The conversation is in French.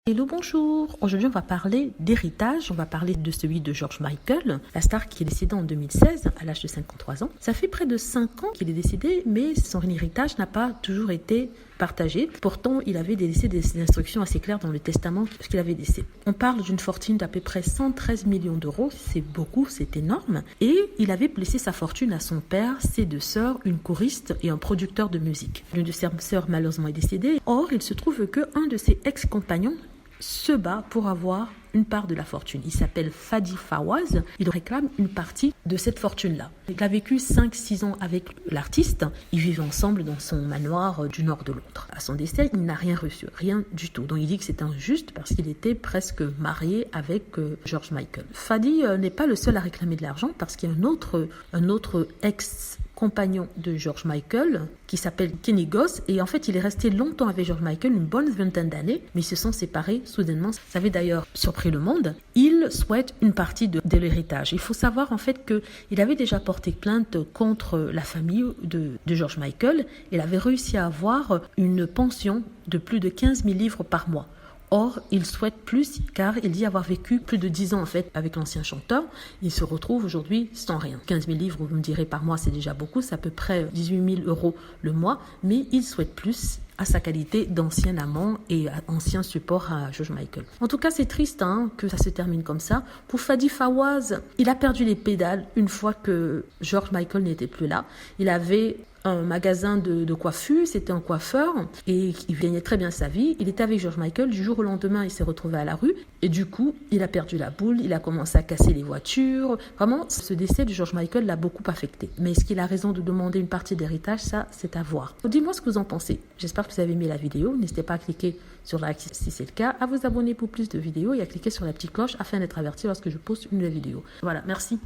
Hello, bonjour. Aujourd'hui, on va parler d'héritage. On va parler de celui de George Michael, la star qui est décédée en 2016 à l'âge de 53 ans. Ça fait près de 5 ans qu'il est décédé, mais son héritage n'a pas toujours été partagé. Pourtant, il avait laissé des instructions assez claires dans le testament ce qu'il avait laissé. On parle d'une fortune d'à peu près 113 millions d'euros. C'est beaucoup, c'est énorme. Et il avait laissé sa fortune à son père, ses 2 sœurs, une choriste et un producteur de musique. L'une de ses sœurs, malheureusement, est décédée. Or, il se trouve qu'un de ses ex-compagnons se bat pour avoir une part de la fortune. Il s'appelle Fadi Fawaz. Il réclame une partie de cette fortune-là. Il a vécu 5-6 ans avec l'artiste. Ils vivent ensemble dans son manoir du nord de Londres. À son décès, il n'a rien reçu, rien du tout. Donc il dit que c'est injuste parce qu'il était presque marié avec George Michael. Fadi n'est pas le seul à réclamer de l'argent parce qu'il y a un autre ex-compagnon de George Michael qui s'appelle Kenny Goss, et en fait il est resté longtemps avec George Michael, une bonne vingtaine d'années, mais ils se sont séparés soudainement. Ça avait d'ailleurs surpris le monde. Il souhaite une partie de l'héritage. Il faut savoir en fait qu'il avait déjà porté plainte contre la famille de George Michael. Il avait réussi à avoir une pension de plus de 15 000 livres par mois. Or, il souhaite plus car il dit avoir vécu plus de 10 ans en fait avec l'ancien chanteur. Il se retrouve aujourd'hui sans rien. 15 000 livres, vous me direz, par mois, c'est déjà beaucoup. C'est à peu près 18 000 euros le mois. Mais il souhaite plus à sa qualité d'ancien amant et ancien support à George Michael. En tout cas, c'est triste que ça se termine comme ça. Pour Fadi Fawaz, il a perdu les pédales une fois que George Michael n'était plus là. Il avait un magasin de coiffure, c'était un coiffeur et il gagnait très bien sa vie. Il était avec George Michael, du jour au lendemain il s'est retrouvé à la rue et du coup il a perdu la boule, il a commencé à casser les voitures. Vraiment, ce décès de George Michael l'a beaucoup affecté. Mais est-ce qu'il a raison de demander une partie d'héritage? Ça, c'est à voir. Dis-moi ce que vous en pensez. J'espère que vous avez aimé la vidéo. N'hésitez pas à cliquer sur like si c'est le cas, à vous abonner pour plus de vidéos et à cliquer sur la petite cloche afin d'être averti lorsque je poste une nouvelle vidéo. Voilà, merci.